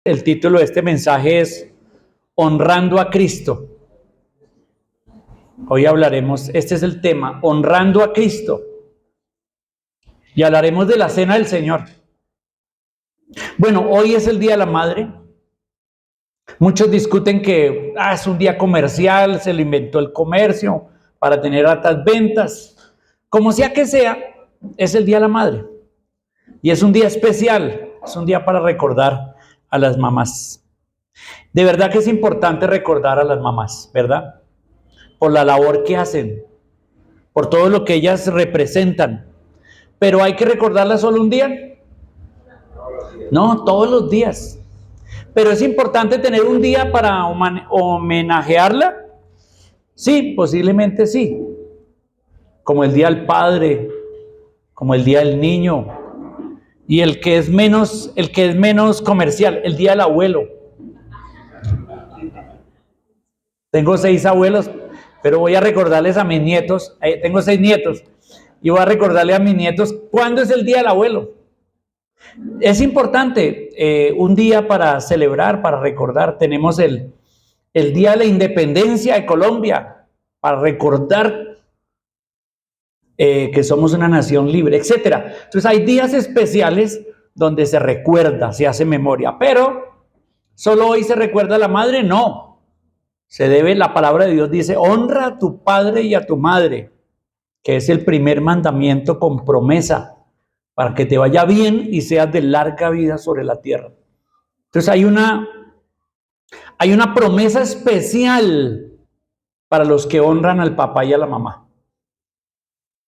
El título de este mensaje es Honrando a Cristo. Hoy hablaremos, este es el tema, honrando a Cristo. Y hablaremos de la cena del Señor. Bueno, hoy es el Día de la Madre. Muchos discuten que es un día comercial, se lo inventó el comercio para tener altas ventas. Como sea que sea, es el Día de la Madre. Y es un día especial, es un día para recordar a las mamás. De verdad que es importante recordar a las mamás, ¿verdad? Por la labor que hacen, por todo lo que ellas representan. Pero hay que recordarlas solo un día. No, todos los días. Pero es importante tener un día para homenajearla. Sí, posiblemente sí. Como el Día del Padre, como el Día del Niño. Y el que es menos comercial, el Día del Abuelo. Tengo 6 abuelos, pero voy a recordarles a mis nietos, tengo 6 nietos, y voy a recordarle a mis nietos cuándo es el Día del Abuelo. Es importante un día para celebrar, para recordar. Tenemos el Día de la Independencia de Colombia, para recordar que somos una nación libre, etc. Entonces hay días especiales donde se recuerda, se hace memoria, pero ¿solo hoy se recuerda a la madre? No. Se debe, la palabra de Dios dice, honra a tu padre y a tu madre, que es el primer mandamiento con promesa, para que te vaya bien y seas de larga vida sobre la tierra. Entonces hay una promesa especial para los que honran al papá y a la mamá.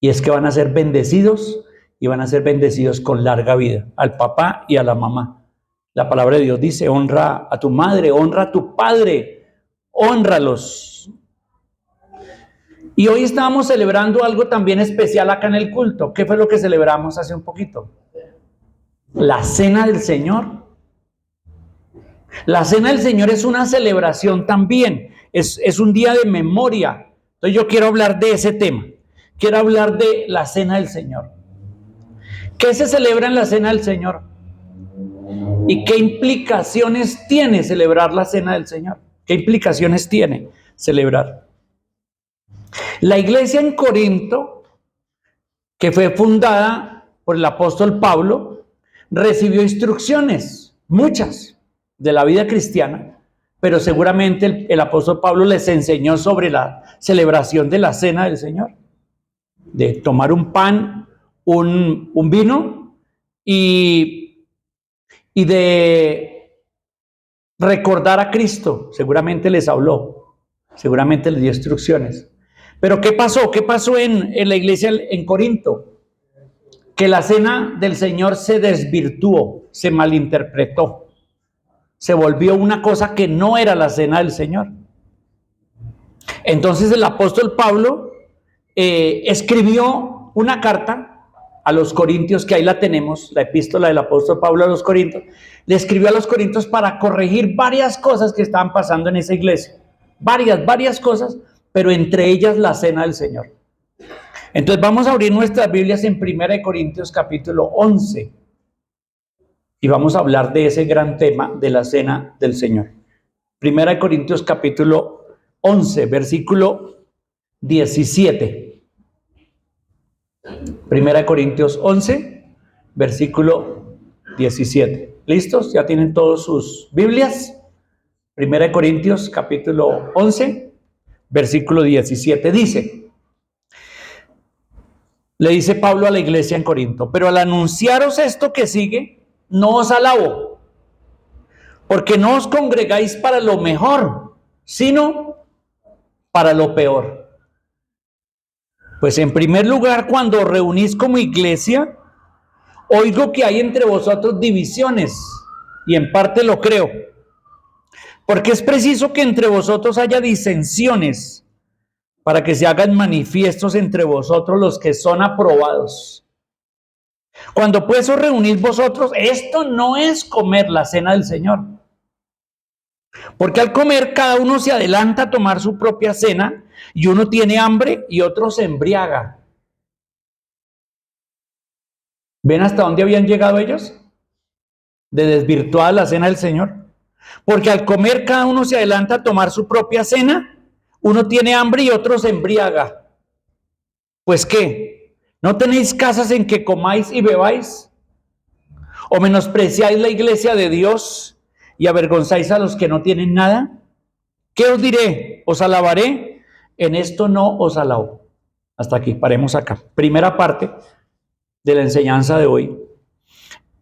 Y es que van a ser bendecidos y van a ser bendecidos con larga vida, al papá y a la mamá. La palabra de Dios dice, honra a tu madre, honra a tu padre, hónralos. Y hoy estábamos celebrando algo también especial acá en el culto. ¿Qué fue lo que celebramos hace un poquito? La Cena del Señor. La Cena del Señor es una celebración también. Es un día de memoria. Entonces yo quiero hablar de ese tema. Quiero hablar de la Cena del Señor. ¿Qué se celebra en la Cena del Señor? ¿Y qué implicaciones tiene celebrar la Cena del Señor? ¿Qué implicaciones tiene celebrar? La iglesia en Corinto, que fue fundada por el apóstol Pablo, recibió instrucciones, muchas, de la vida cristiana, pero seguramente el apóstol Pablo les enseñó sobre la celebración de la Cena del Señor, de tomar un pan, un vino y de recordar a Cristo. Seguramente les habló, seguramente les dio instrucciones. Pero ¿qué pasó? ¿Qué pasó en la iglesia en Corinto? Que la cena del Señor se desvirtuó, se malinterpretó, se volvió una cosa que no era la cena del Señor. Entonces el apóstol Pablo escribió una carta a los corintios, que ahí la tenemos, la epístola del apóstol Pablo a los corintios. Le escribió a los corintios para corregir varias cosas que estaban pasando en esa iglesia. Varias cosas, pero entre ellas la cena del Señor. Entonces vamos a abrir nuestras Biblias en 1 Corintios capítulo 11 y vamos a hablar de ese gran tema de la cena del Señor. 1 Corintios capítulo 11, versículo 17. 1 Corintios 11, versículo 17. ¿Listos? ¿Ya tienen todos sus Biblias? 1 Corintios capítulo 11, versículo 17. Le dice Pablo a la iglesia en Corinto, pero al anunciaros esto que sigue, no os alabo, porque no os congregáis para lo mejor, sino para lo peor. Pues en primer lugar, cuando os reunís como iglesia, oigo que hay entre vosotros divisiones, y en parte lo creo, porque es preciso que entre vosotros haya disensiones, para que se hagan manifiestos entre vosotros los que son aprobados. Cuando pues os reunís vosotros, esto no es comer la cena del Señor. Porque al comer cada uno se adelanta a tomar su propia cena, y uno tiene hambre y otro se embriaga. ¿Ven hasta dónde habían llegado ellos? De desvirtuar la cena del Señor. Porque al comer cada uno se adelanta a tomar su propia cena, uno tiene hambre y otro se embriaga. Pues ¿qué? ¿No tenéis casas en que comáis y bebáis? ¿O menospreciáis la iglesia de Dios y avergonzáis a los que no tienen nada? ¿Qué os diré? ¿Os alabaré? En esto no os alabo. Hasta aquí, paremos acá. Primera parte de la enseñanza de hoy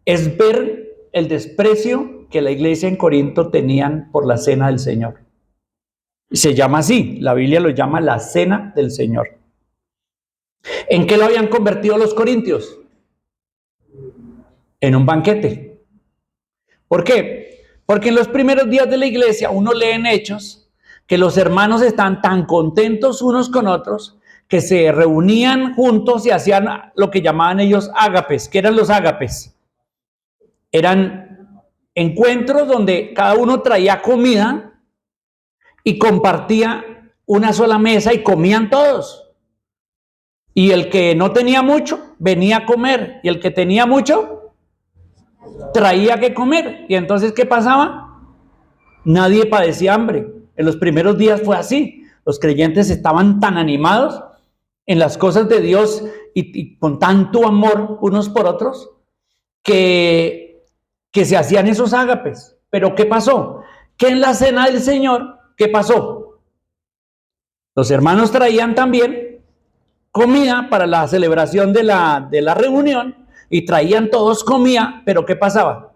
es ver el desprecio que la iglesia en Corinto tenían por la cena del Señor. Se llama así, la Biblia lo llama la cena del Señor. ¿En qué lo habían convertido los corintios? En un banquete. ¿Por qué? Porque en los primeros días de la iglesia uno lee en Hechos que los hermanos están tan contentos unos con otros que se reunían juntos y hacían lo que llamaban ellos ágapes. ¿Qué eran los ágapes? Eran encuentros donde cada uno traía comida y compartía una sola mesa y comían todos. Y el que no tenía mucho venía a comer y el que tenía mucho traía que comer. Y entonces, ¿qué pasaba? Nadie padecía hambre. En los primeros días fue así. Los creyentes estaban tan animados en las cosas de Dios y con tanto amor unos por otros que se hacían esos ágapes. Pero ¿qué pasó? Que en la cena del Señor, ¿qué pasó? Los hermanos traían también comida para la celebración de la reunión y traían todos comida, pero ¿qué pasaba?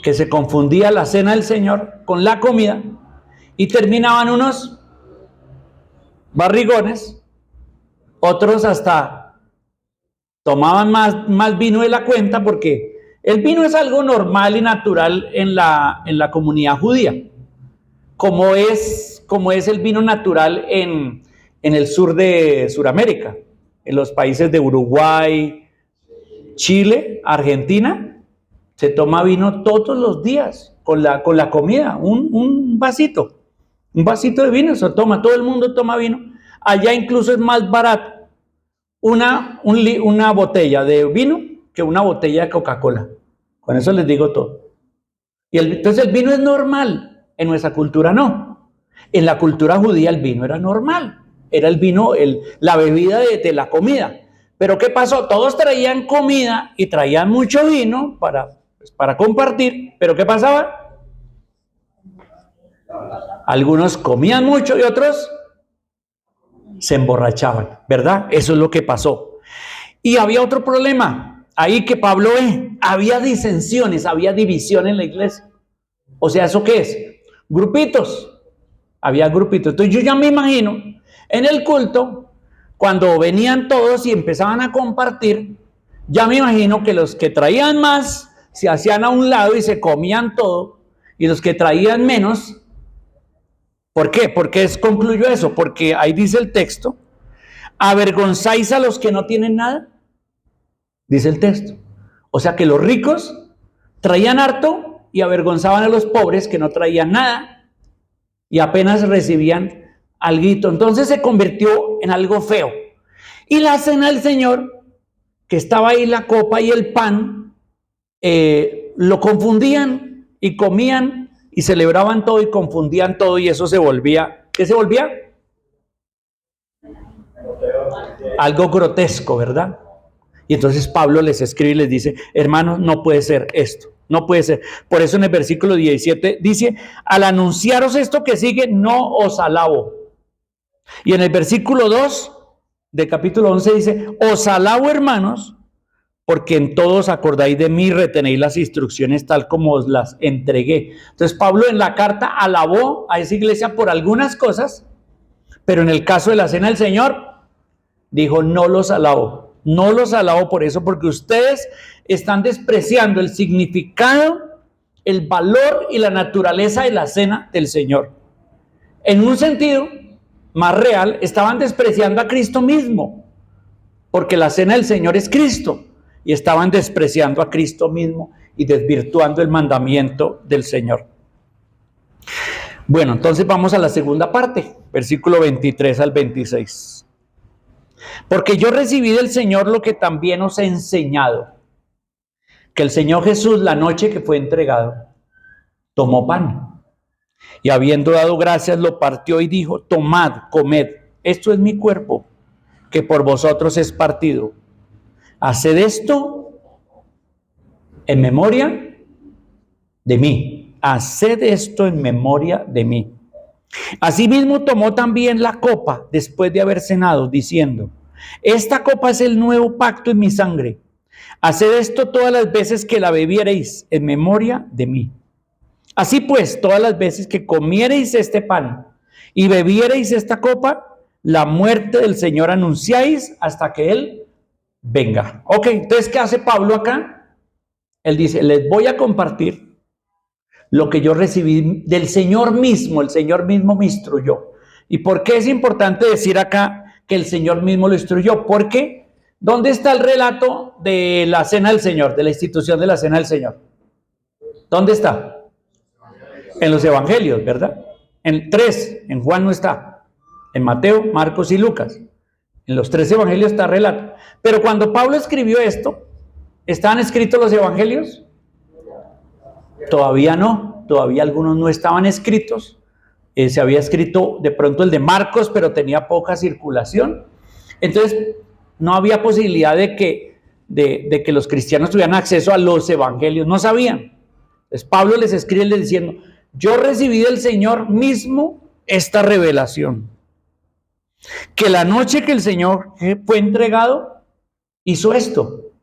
Que se confundía la cena del Señor con la comida y terminaban unos barrigones, otros hasta tomaban más vino de la cuenta, porque el vino es algo normal y natural en la comunidad judía, como es el vino natural en el sur de Sudamérica, en los países de Uruguay, Chile, Argentina. Se toma vino todos los días con la comida, un vasito de vino se toma, todo el mundo toma vino. Allá incluso es más barato una botella de vino que una botella de Coca-Cola. Con eso les digo todo. Entonces el vino es normal, en nuestra cultura no. En la cultura judía el vino era normal, era el vino, la bebida de la comida. Pero ¿qué pasó? Todos traían comida y traían mucho vino para compartir, pero ¿qué pasaba? Algunos comían mucho y otros se emborrachaban, ¿verdad? Eso es lo que pasó. Y había otro problema ahí que Pablo ve. Había disensiones, había división en la iglesia. O sea, ¿eso qué es? Grupitos. Había grupitos. Entonces yo ya me imagino en el culto, cuando venían todos y empezaban a compartir, ya me imagino que los que traían más se hacían a un lado y se comían todo, y los que traían menos. ¿Por qué? ¿Por qué concluyo eso? Porque ahí dice el texto, ¿avergonzáis a los que no tienen nada? Dice el texto. O sea que los ricos traían harto y avergonzaban a los pobres que no traían nada y apenas recibían alguito. Entonces se convirtió en algo feo. Y la cena del Señor, que estaba ahí la copa y el pan, lo confundían y comían y celebraban todo y confundían todo, y eso se volvía, ¿qué se volvía? Algo grotesco, ¿verdad? Y entonces Pablo les escribe y les dice, hermanos, no puede ser esto, no puede ser. Por eso en el versículo 17 dice, al anunciaros esto que sigue, no os alabo. Y en el versículo 2 del capítulo 11 dice, os alabo, hermanos, porque en todos acordáis de mí, retenéis las instrucciones tal como os las entregué. Entonces Pablo en la carta alabó a esa iglesia por algunas cosas, pero en el caso de la cena del Señor, dijo, no los alabo por eso, porque ustedes están despreciando el significado, el valor y la naturaleza de la cena del Señor. En un sentido más real, estaban despreciando a Cristo mismo, porque la cena del Señor es Cristo, y estaban despreciando a Cristo mismo y desvirtuando el mandamiento del Señor. Bueno, entonces vamos a la segunda parte, versículo 23 al 26. Porque yo recibí del Señor lo que también os he enseñado, que el Señor Jesús, la noche que fue entregado, tomó pan y habiendo dado gracias lo partió y dijo: tomad, comed, esto es mi cuerpo, que por vosotros es partido. Haced esto en memoria de mí. Haced esto en memoria de mí. Asimismo tomó también la copa después de haber cenado, diciendo: esta copa es el nuevo pacto en mi sangre. Haced esto todas las veces que la bebiereis en memoria de mí. Así pues, todas las veces que comiereis este pan y bebiereis esta copa, la muerte del Señor anunciáis hasta que Él venga. Ok, entonces, ¿qué hace Pablo acá? Él dice: les voy a compartir lo que yo recibí del Señor mismo. El Señor mismo me instruyó. ¿Y por qué es importante decir acá que el Señor mismo lo instruyó? Porque, ¿dónde está el relato de la cena del Señor, de la institución de la cena del Señor? ¿Dónde está? En los evangelios, ¿verdad? En 3, en Juan no está. En Mateo, Marcos y Lucas. En los 3 evangelios está relato. Pero cuando Pablo escribió esto, ¿estaban escritos los evangelios? Todavía no, todavía algunos no estaban escritos. Se había escrito de pronto el de Marcos, pero tenía poca circulación. Entonces, no había posibilidad de que los cristianos tuvieran acceso a los evangelios, no sabían. Entonces, Pablo les escribe diciendo: yo recibí del Señor mismo esta revelación, que la noche que el Señor fue entregado, hizo esto.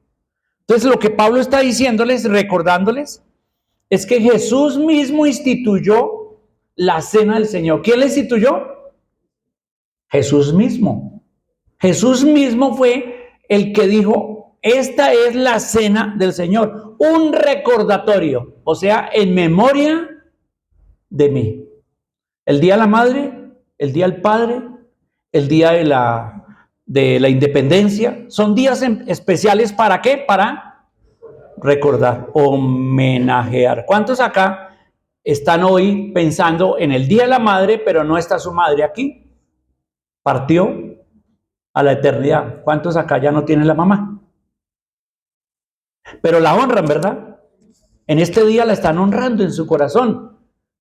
Entonces, lo que Pablo está diciéndoles, recordándoles, es que Jesús mismo instituyó la cena del Señor. ¿Quién la instituyó? Jesús mismo. Jesús mismo fue el que dijo: esta es la cena del Señor, un recordatorio, o sea, en memoria de mí. El día de la madre, el día del padre, el día de la independencia, son días especiales. ¿Para qué? Para recordar, homenajear. ¿Cuántos acá están hoy pensando en el día de la madre, pero no está su madre aquí? Partió a la eternidad. ¿Cuántos acá ya no tienen la mamá? Pero la honran, ¿verdad? En este día la están honrando en su corazón.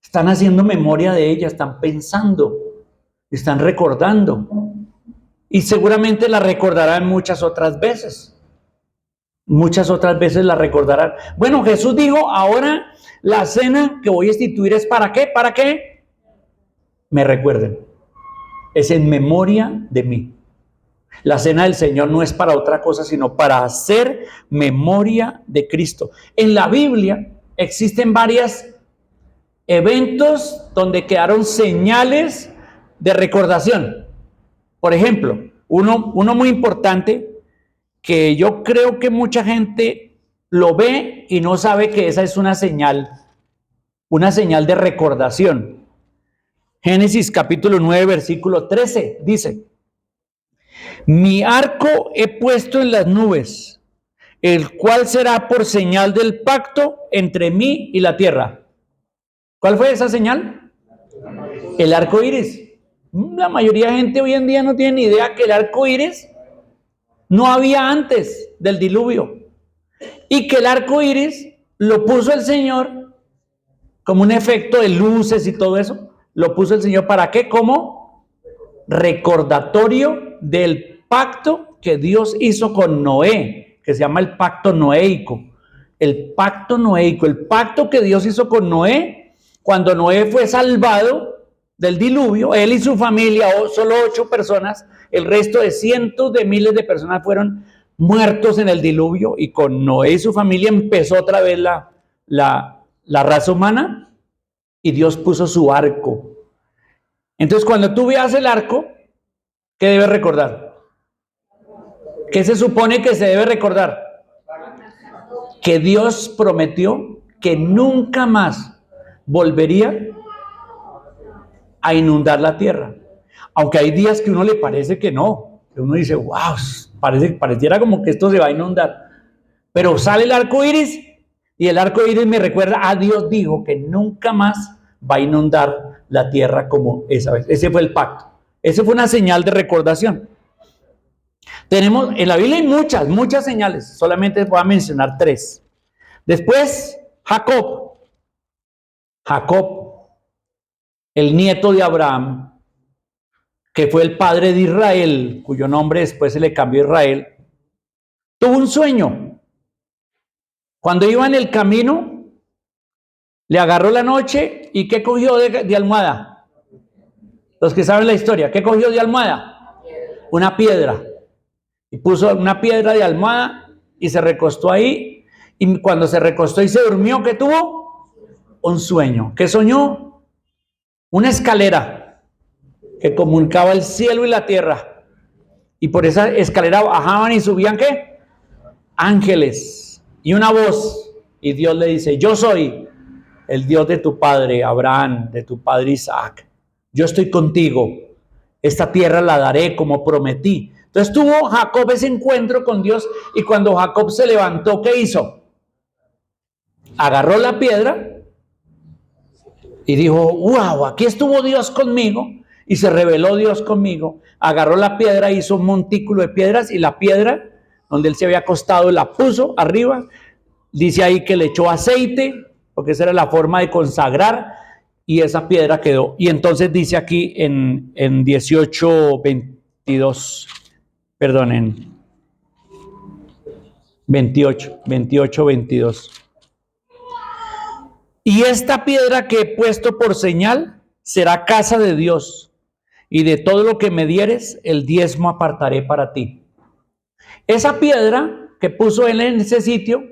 Están haciendo memoria de ella, están pensando, están recordando. Y seguramente la recordarán muchas otras veces. Muchas otras veces la recordarán. Bueno, Jesús dijo: ahora la cena que voy a instituir es ¿para qué? ¿Para qué? Me recuerden. Es en memoria de mí. La cena del Señor no es para otra cosa, sino para hacer memoria de Cristo. En la Biblia existen varios eventos donde quedaron señales de recordación. Por ejemplo, uno muy importante, que yo creo que mucha gente lo ve y no sabe que esa es una señal de recordación. Génesis capítulo 9, versículo 13, dice: mi arco he puesto en las nubes, el cual será por señal del pacto entre mí y la tierra. ¿Cuál fue esa señal? El arco iris. La mayoría de gente hoy en día no tiene ni idea que el arco iris no había antes del diluvio, y que el arco iris lo puso el Señor como un efecto de luces y todo eso. Lo puso el Señor ¿para qué? Como recordatorio del pacto que Dios hizo con Noé, que se llama el pacto noéico. El pacto noéico, el pacto que Dios hizo con Noé cuando Noé fue salvado del diluvio, él y su familia, solo 8 personas, el resto de cientos de miles de personas fueron muertos en el diluvio, y con Noé y su familia empezó otra vez la raza humana, y Dios puso su arco. Entonces, cuando tú veas el arco, ¿qué debes recordar? ¿Qué se supone que se debe recordar? Que Dios prometió que nunca más volvería a inundar la tierra. Aunque hay días que a uno le parece que no, que uno dice: wow, pareciera como que esto se va a inundar. Pero sale el arco iris, y el arco iris me recuerda a Dios dijo que nunca más va a inundar la tierra como esa vez. Ese fue el pacto. Esa fue una señal de recordación. Tenemos, en la Biblia hay muchas señales, solamente voy a mencionar 3. Después, Jacob. Jacob, el nieto de Abraham, que fue el padre de Israel, cuyo nombre después se le cambió a Israel, tuvo un sueño. Cuando iba en el camino, le agarró la noche y ¿qué cogió de almohada? Los que saben la historia, ¿qué cogió de almohada? Una piedra. Y puso una piedra de almohada y se recostó ahí. Y cuando se recostó y se durmió, ¿qué tuvo? Un sueño. ¿Qué soñó? Una escalera que comunicaba el cielo y la tierra. Y por esa escalera bajaban y subían, ¿qué? Ángeles. Y una voz. Y Dios le dice, yo soy el Dios de tu padre Abraham, de tu padre Isaac. Yo estoy contigo. Esta tierra la daré como prometí. Entonces tuvo Jacob ese encuentro con Dios y cuando Jacob se levantó, ¿qué hizo? Agarró la piedra y dijo, wow, aquí estuvo Dios conmigo y se reveló Dios conmigo. Agarró la piedra, hizo un montículo de piedras y la piedra donde él se había acostado la puso arriba. Dice ahí que le echó aceite, porque esa era la forma de consagrar y esa piedra quedó. Y entonces dice aquí en 18:22. Perdonen, 28:22. Y esta piedra que he puesto por señal será casa de Dios, y de todo lo que me dieres, el diezmo apartaré para ti. Esa piedra que puso él en ese sitio,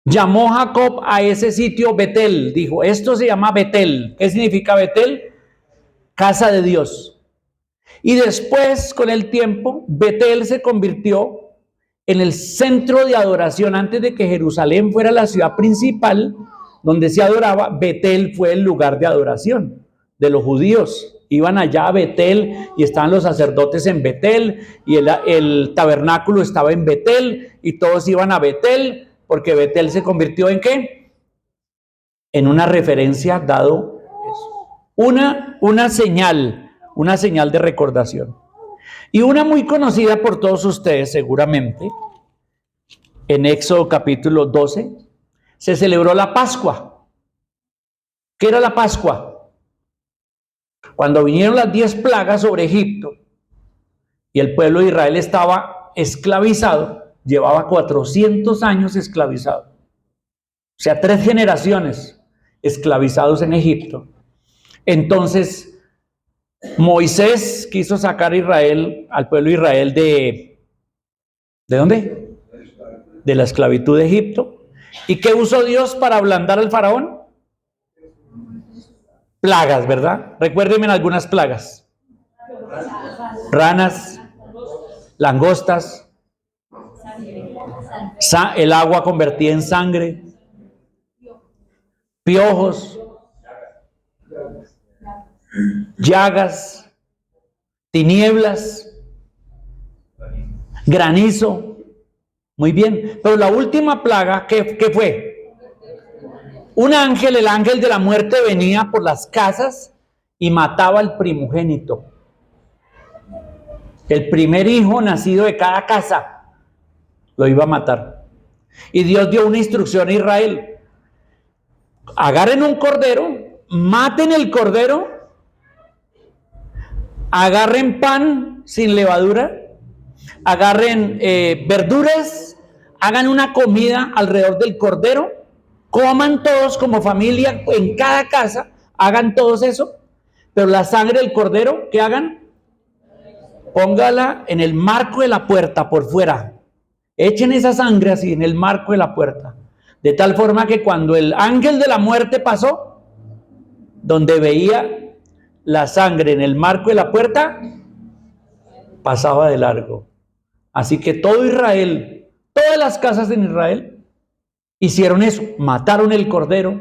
llamó Jacob a ese sitio Betel. Dijo, esto se llama Betel. ¿Qué significa Betel? Casa de Dios. Y después, con el tiempo, Betel se convirtió en el centro de adoración. Antes de que Jerusalén fuera la ciudad principal donde se adoraba, Betel fue el lugar de adoración de los judíos. Iban allá a Betel y estaban los sacerdotes en Betel y el tabernáculo estaba en Betel y todos iban a Betel porque Betel se convirtió en ¿qué? En una referencia dado eso. Una señal de recordación. Y una muy conocida por todos ustedes seguramente, en Éxodo capítulo 12, se celebró la Pascua. ¿Qué era la Pascua? Cuando vinieron las 10 plagas sobre Egipto y el pueblo de Israel estaba esclavizado, llevaba 400 años esclavizado. O sea, 3 generaciones esclavizados en Egipto. Entonces, Moisés quiso sacar a Israel, al pueblo de Israel ¿de dónde? De la esclavitud de Egipto. ¿Y qué usó Dios para ablandar al faraón? Plagas, ¿verdad? Recuérdenme algunas plagas. Ranas, langostas, el agua convertida en sangre, piojos, llagas, tinieblas, granizo. Muy bien, pero la última plaga, ¿qué fue? Un ángel, el ángel de la muerte, venía por las casas y mataba al primogénito. El primer hijo nacido de cada casa lo iba a matar. Y Dios dio una instrucción a Israel. Agarren un cordero, maten el cordero, agarren pan sin levadura, agarren verduras, hagan una comida alrededor del cordero, coman todos como familia en cada casa, hagan todos eso, pero la sangre del cordero, ¿qué hagan? Póngala en el marco de la puerta por fuera, echen esa sangre así en el marco de la puerta, de tal forma que cuando el ángel de la muerte pasó, donde veía la sangre en el marco de la puerta, pasaba de largo. Así que todo Israel, todas las casas en Israel, hicieron eso, mataron el cordero,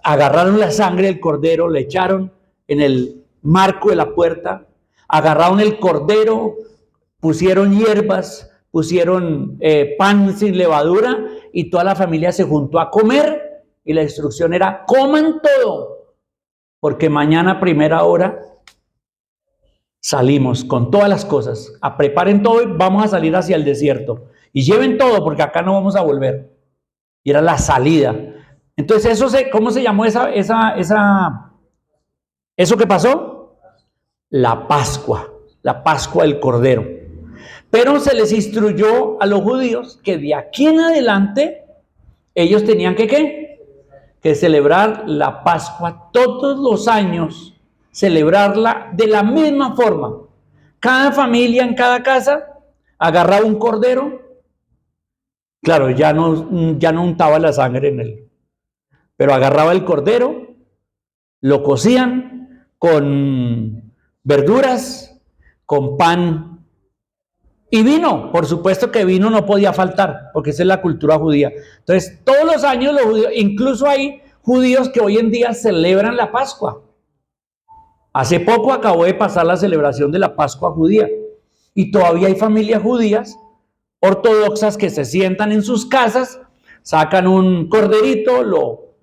agarraron la sangre del cordero, le echaron en el marco de la puerta, agarraron el cordero, pusieron hierbas, pusieron pan sin levadura y toda la familia se juntó a comer y la instrucción era, coman todo, porque mañana a primera hora salimos con todas las cosas, preparen todo y vamos a salir hacia el desierto. Y lleven todo porque acá no vamos a volver. Y era la salida. Entonces, ¿cómo se llamó eso que pasó? La Pascua del Cordero. Pero se les instruyó a los judíos que de aquí en adelante ellos tenían que celebrar la Pascua todos los años, celebrarla de la misma forma. Cada familia en cada casa agarraba un cordero. Claro, ya no untaba la sangre en él, pero agarraba el cordero, lo cocían con verduras, con pan y vino. Por supuesto que vino no podía faltar, porque esa es la cultura judía. Entonces, todos los años los judíos, incluso hay judíos que hoy en día celebran la Pascua. Hace poco acabó de pasar la celebración de la Pascua judía y todavía hay familias judías ortodoxas que se sientan en sus casas, sacan un corderito, lo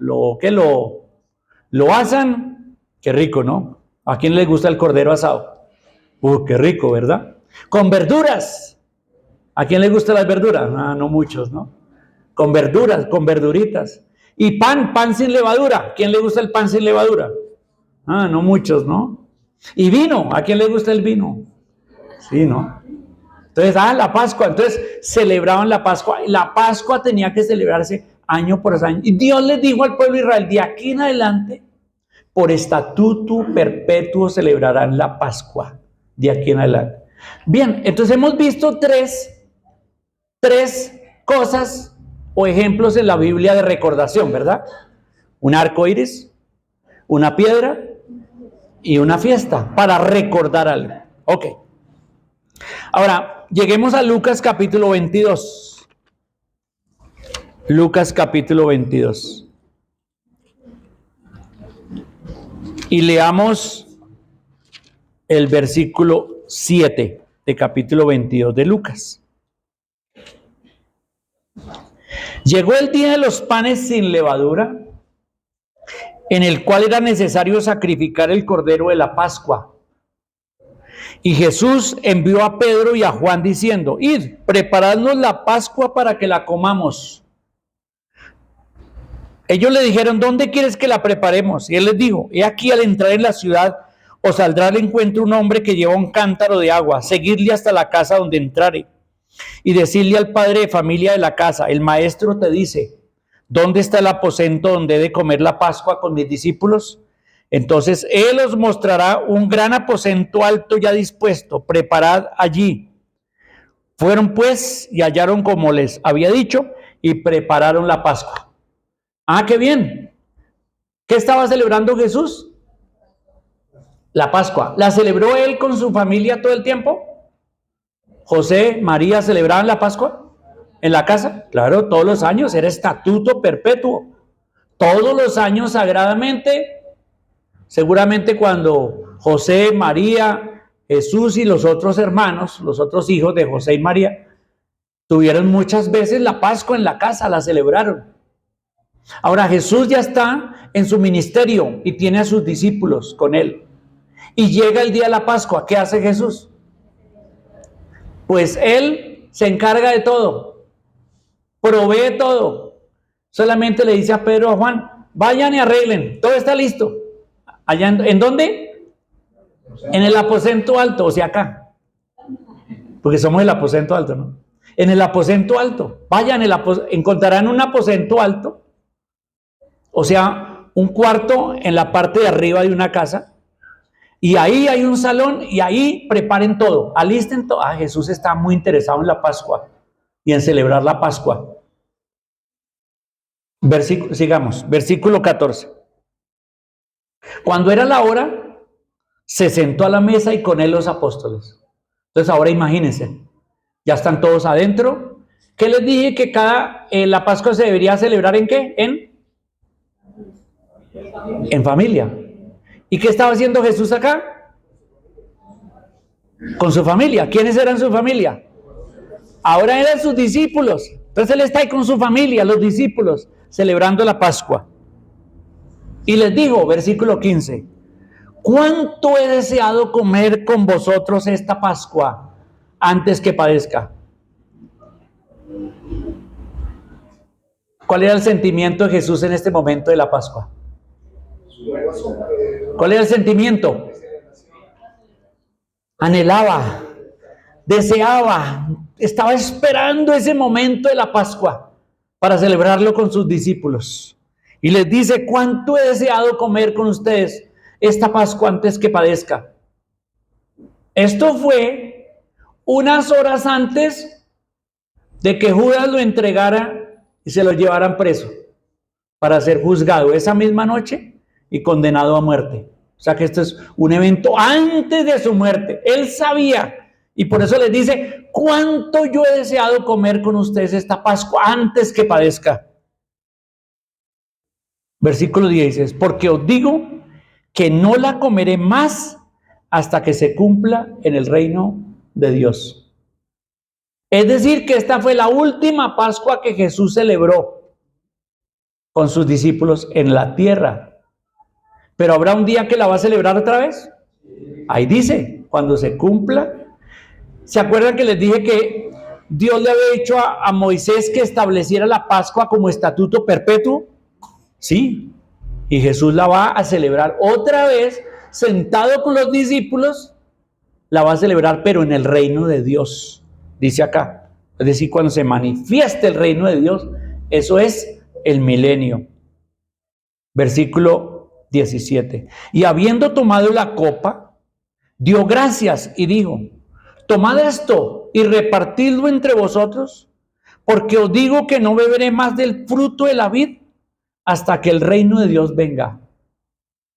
asan. Qué rico, ¿no? ¿A quién le gusta el cordero asado? Qué rico, ¿verdad? Con verduras. ¿A quién le gustan las verduras? No muchos, ¿no? Con verduras, con verduritas. Y pan sin levadura. ¿A quién le gusta el pan sin levadura? No muchos, ¿no? Y vino. ¿A quién le gusta el vino? Sí, ¿no? Entonces, la Pascua. Entonces, celebraban la Pascua. La Pascua tenía que celebrarse año por año. Y Dios les dijo al pueblo de Israel, de aquí en adelante, por estatuto perpetuo celebrarán la Pascua. De aquí en adelante. Bien, entonces hemos visto tres cosas o ejemplos en la Biblia de recordación, ¿verdad? Un arco iris, una piedra y una fiesta para recordar algo. Ok. Ahora, lleguemos a Lucas capítulo 22. Lucas capítulo 22. Y leamos el versículo 7 de capítulo 22 de Lucas. Llegó el día de los panes sin levadura, en el cual era necesario sacrificar el cordero de la Pascua. Y Jesús envió a Pedro y a Juan diciendo, id, preparadnos la Pascua para que la comamos. Ellos le dijeron, ¿dónde quieres que la preparemos? Y él les dijo, he aquí al entrar en la ciudad, os saldrá al encuentro un hombre que lleva un cántaro de agua, seguidle hasta la casa donde entrare, y decirle al padre de familia de la casa, el maestro te dice, ¿dónde está el aposento donde he de comer la Pascua con mis discípulos? Entonces él os mostrará un gran aposento alto ya dispuesto, preparad allí. Fueron pues y hallaron como les había dicho y prepararon la Pascua. ¡Qué bien! ¿Qué estaba celebrando Jesús? La Pascua. ¿La celebró él con su familia todo el tiempo? ¿José, María celebraban la Pascua en la casa? Claro, todos los años, era estatuto perpetuo. Todos los años sagradamente. Seguramente cuando José, María, Jesús y los otros hermanos, los otros hijos de José y María, tuvieron muchas veces la Pascua en la casa, la celebraron. Ahora Jesús ya está en su ministerio y tiene a sus discípulos con él. Y llega el día de la Pascua. ¿Qué hace Jesús? Pues él se encarga de todo, provee todo. Solamente le dice a Pedro y a Juan, vayan y arreglen, todo está listo. Allá ¿en dónde? En el aposento alto, o sea acá, porque somos el aposento alto, ¿no? En el aposento alto, vayan, encontrarán un aposento alto, o sea, un cuarto en la parte de arriba de una casa, y ahí hay un salón, y ahí preparen todo, alisten todo. Jesús está muy interesado en la Pascua, y en celebrar la Pascua. Sigamos, versículo 14. Cuando era la hora, se sentó a la mesa y con él los apóstoles. Entonces ahora imagínense, ya están todos adentro. ¿Qué les dije? Que la Pascua se debería celebrar ¿en qué? En familia. ¿Y qué estaba haciendo Jesús acá? Con su familia. ¿Quiénes eran su familia? Ahora eran sus discípulos. Entonces él está ahí con su familia, los discípulos, celebrando la Pascua. Y les dijo, versículo 15, ¿cuánto he deseado comer con vosotros esta Pascua antes que padezca? ¿Cuál era el sentimiento de Jesús en este momento de la Pascua? ¿Cuál era el sentimiento? Anhelaba, deseaba, estaba esperando ese momento de la Pascua para celebrarlo con sus discípulos. Y les dice: ¿cuánto he deseado comer con ustedes esta Pascua antes que padezca? Esto fue unas horas antes de que Judas lo entregara y se lo llevaran preso para ser juzgado esa misma noche y condenado a muerte. O sea que esto es un evento antes de su muerte. Él sabía, y por eso les dice: ¿cuánto yo he deseado comer con ustedes esta Pascua antes que padezca? Versículo 16: porque os digo que no la comeré más hasta que se cumpla en el reino de Dios. Es decir, que esta fue la última Pascua que Jesús celebró con sus discípulos en la tierra. ¿Pero habrá un día que la va a celebrar otra vez? Ahí dice, cuando se cumpla. ¿Se acuerdan que les dije que Dios le había dicho a Moisés que estableciera la Pascua como estatuto perpetuo? Sí. Y Jesús la va a celebrar otra vez, sentado con los discípulos, la va a celebrar, pero en el reino de Dios, dice acá. Es decir, cuando se manifieste el reino de Dios, eso es el milenio. Versículo 17. Y habiendo tomado la copa, dio gracias y dijo: tomad esto y repartidlo entre vosotros, porque os digo que no beberé más del fruto de la vid hasta que el reino de Dios venga.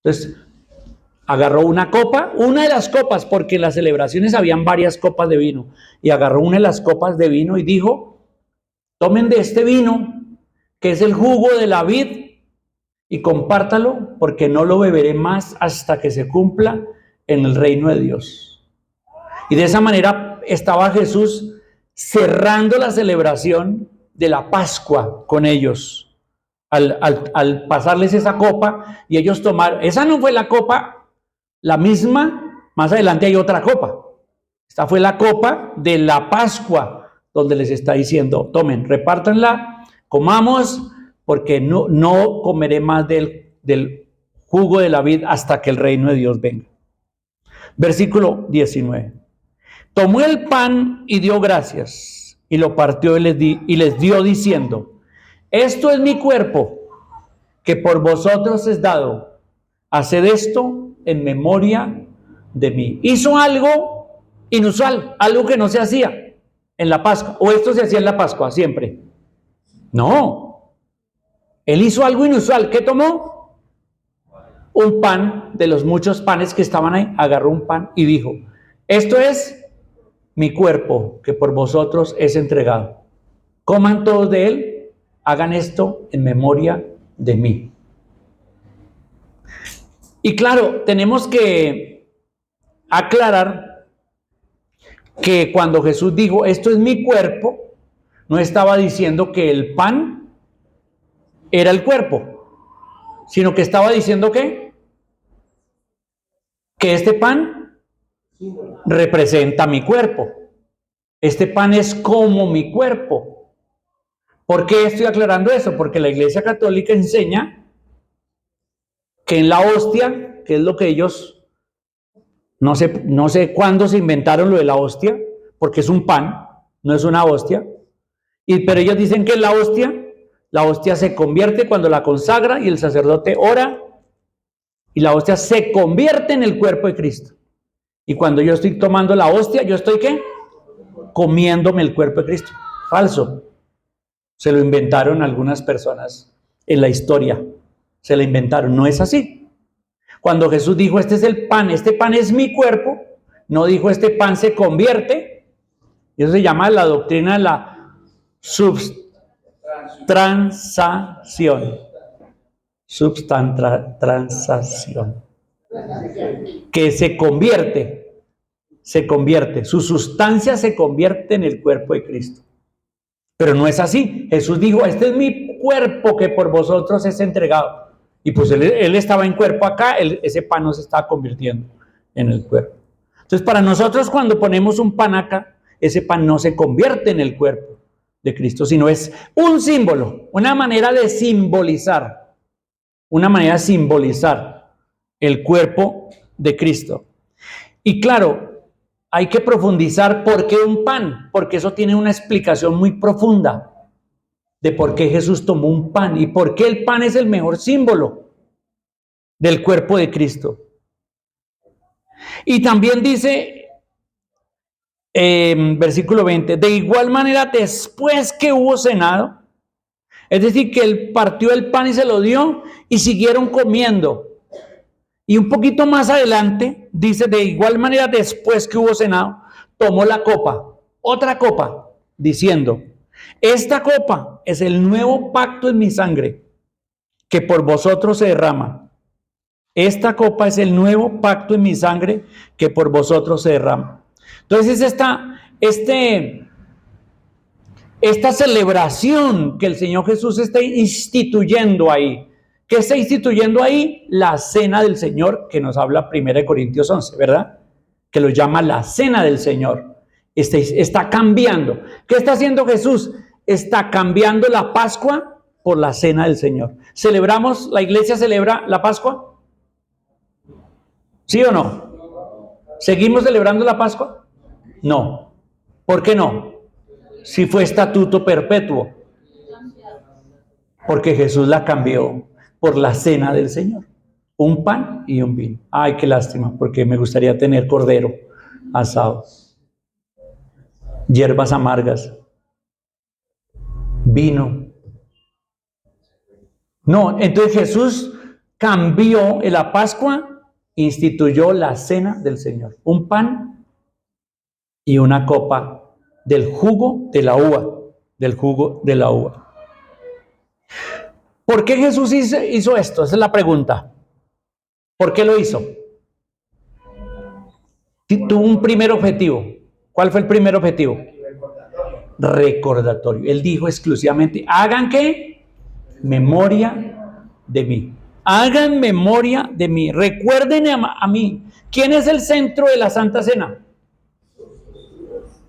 Entonces, agarró una copa, una de las copas, porque en las celebraciones habían varias copas de vino, y agarró una de las copas de vino y dijo: tomen de este vino, que es el jugo de la vid, y compártalo, porque no lo beberé más hasta que se cumpla en el reino de Dios. Y de esa manera estaba Jesús cerrando la celebración de la Pascua con ellos. Al pasarles esa copa y ellos tomar, esa no fue la copa, la misma, más adelante hay otra copa. Esta fue la copa de la Pascua, donde les está diciendo: tomen, repártanla, comamos, porque no comeré más del jugo de la vid hasta que el reino de Dios venga. Versículo 19. Tomó el pan y dio gracias, y lo partió y les dio diciendo: esto es mi cuerpo, que por vosotros es dado. Haced esto en memoria de mí. Hizo algo inusual, algo que no se hacía en la Pascua. ¿O esto se hacía en la Pascua siempre? No. Él hizo algo inusual. ¿Qué tomó? Un pan de los muchos panes que estaban ahí. Agarró un pan y dijo: esto es mi cuerpo, que por vosotros es entregado. Coman todos de él. Hagan esto en memoria de mí. Y claro, tenemos que aclarar que cuando Jesús dijo: esto es mi cuerpo, no estaba diciendo que el pan era el cuerpo, sino que estaba diciendo que este pan representa mi cuerpo. Este pan es como mi cuerpo. ¿Por qué estoy aclarando eso? Porque la Iglesia Católica enseña que en la hostia, que es lo que ellos, no sé cuándo se inventaron lo de la hostia, porque es un pan, no es una hostia, pero ellos dicen que la hostia se convierte cuando la consagra y el sacerdote ora, y la hostia se convierte en el cuerpo de Cristo. Y cuando yo estoy tomando la hostia, ¿yo estoy qué? Comiéndome el cuerpo de Cristo. Falso. Se lo inventaron algunas personas en la historia. Se lo inventaron. No es así. Cuando Jesús dijo: este es el pan, este pan es mi cuerpo, no dijo: este pan se convierte. Y eso se llama la doctrina de la subtransación. Subtransación. Que se convierte. Su sustancia se convierte en el cuerpo de Cristo. Pero no es así. Jesús dijo: este es mi cuerpo que por vosotros es entregado. Y pues él estaba en cuerpo acá, ese pan no se estaba convirtiendo en el cuerpo. Entonces, para nosotros, cuando ponemos un pan acá, ese pan no se convierte en el cuerpo de Cristo, sino es un símbolo, una manera de simbolizar el cuerpo de Cristo. Y claro, hay que profundizar por qué un pan, porque eso tiene una explicación muy profunda de por qué Jesús tomó un pan y por qué el pan es el mejor símbolo del cuerpo de Cristo. Y también dice, versículo 20, de igual manera después que hubo cenado, es decir, que él partió el pan y se lo dio y siguieron comiendo. Y un poquito más adelante dice, de igual manera después que hubo cenado, tomó la copa, otra copa, diciendo, esta copa es el nuevo pacto en mi sangre, que por vosotros se derrama. Esta copa es el nuevo pacto en mi sangre, que por vosotros se derrama. Entonces esta celebración que el Señor Jesús está instituyendo ahí. ¿Qué está instituyendo ahí? La cena del Señor, que nos habla 1 Corintios 11, ¿verdad? Que lo llama la cena del Señor. Está cambiando. ¿Qué está haciendo Jesús? Está cambiando la Pascua por la cena del Señor. ¿La iglesia celebra la Pascua? ¿Sí o no? ¿Seguimos celebrando la Pascua? No. ¿Por qué no? Si fue estatuto perpetuo. Porque Jesús la cambió por la cena del Señor. Un pan y un vino. Ay, qué lástima, porque me gustaría tener cordero asado, hierbas amargas, vino. No, entonces Jesús cambió en la Pascua, instituyó la cena del Señor. Un pan y una copa del jugo de la uva. ¿Por qué Jesús hizo esto? Esa es la pregunta. ¿Por qué lo hizo? Tuvo un primer objetivo. ¿Cuál fue el primer objetivo? Recordatorio. Él dijo exclusivamente, ¿hagan qué? Memoria de mí. Hagan memoria de mí. Recuerden a mí. ¿Quién es el centro de la Santa Cena?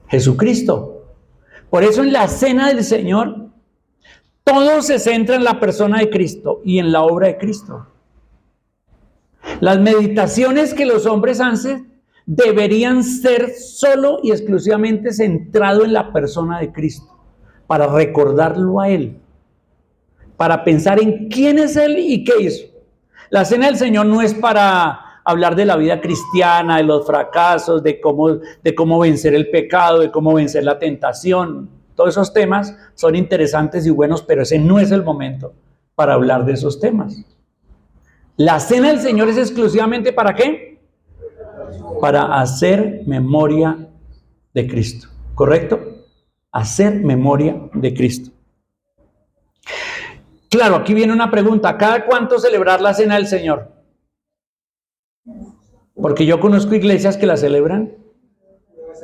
Jesucristo. Por eso en la cena del Señor, todo se centra en la persona de Cristo y en la obra de Cristo. Las meditaciones que los hombres hacen deberían ser solo y exclusivamente centrado en la persona de Cristo, para recordarlo a Él, para pensar en quién es Él y qué hizo. La cena del Señor no es para hablar de la vida cristiana, de los fracasos, de cómo vencer el pecado, de cómo vencer la tentación. Todos esos temas son interesantes y buenos, pero ese no es el momento para hablar de esos temas. La cena del Señor es exclusivamente ¿para qué? Para hacer memoria de Cristo, ¿correcto? Hacer memoria de Cristo. Claro, aquí viene una pregunta. ¿Cada cuánto celebrar la cena del Señor? Porque yo conozco iglesias que la celebran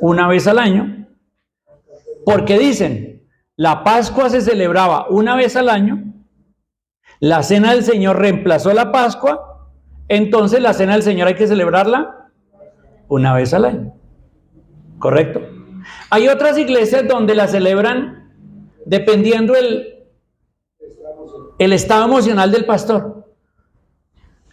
una vez al año, porque dicen, la Pascua se celebraba una vez al año, la cena del Señor reemplazó la Pascua, entonces la cena del Señor hay que celebrarla una vez al año. ¿Correcto? Hay otras iglesias donde la celebran dependiendo el estado emocional del pastor.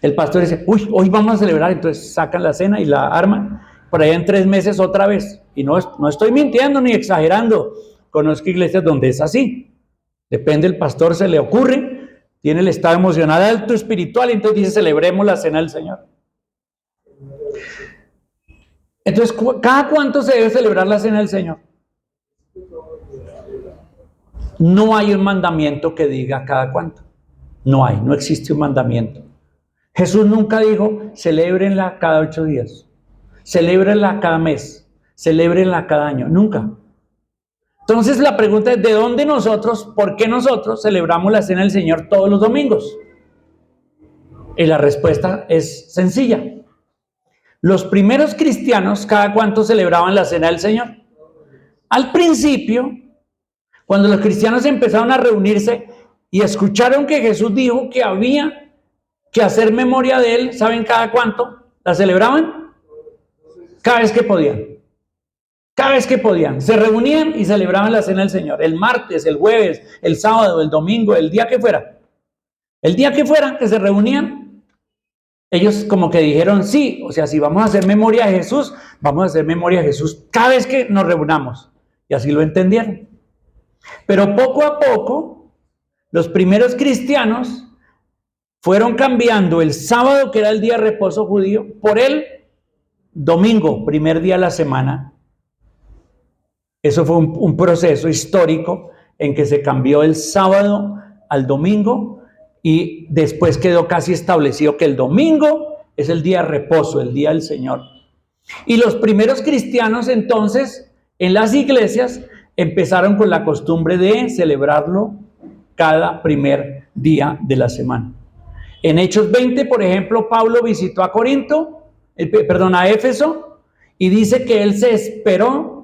El pastor dice, hoy vamos a celebrar, entonces sacan la cena y la arman. Por allá en 3 meses otra vez. Y no estoy mintiendo ni exagerando. Conozco iglesias donde es así. Depende del pastor, se le ocurre. Tiene el estado emocional alto, espiritual, y entonces dice, celebremos la cena del Señor. Entonces, ¿cada cuánto se debe celebrar la cena del Señor? No hay un mandamiento que diga cada cuánto. No existe un mandamiento. Jesús nunca dijo, celébrenla cada 8 días, celébrenla cada mes, celébrenla cada año, nunca. Entonces la pregunta es, ¿por qué nosotros celebramos la cena del Señor todos los domingos? Y la respuesta es sencilla. Los primeros cristianos, ¿cada cuánto celebraban la cena del Señor? Al principio, cuando los cristianos empezaron a reunirse y escucharon que Jesús dijo que había que hacer memoria de Él, ¿saben cada cuánto la celebraban? Cada vez que podían. Cada vez que podían, se reunían y celebraban la cena del Señor. El martes, el jueves, el sábado, el domingo, el día que fuera. El día que fuera que se reunían, ellos como que dijeron sí, o sea, si vamos a hacer memoria de Jesús, vamos a hacer memoria de Jesús cada vez que nos reunamos. Y así lo entendieron. Pero poco a poco, los primeros cristianos fueron cambiando el sábado, que era el día de reposo judío, por el domingo, primer día de la semana. Eso fue un proceso histórico en que se cambió el sábado al domingo y después quedó casi establecido que el domingo es el día de reposo, el día del Señor. Y los primeros cristianos entonces en las iglesias empezaron con la costumbre de celebrarlo cada primer día de la semana. En Hechos 20, por ejemplo, Pablo visitó a a Éfeso, y dice que él se esperó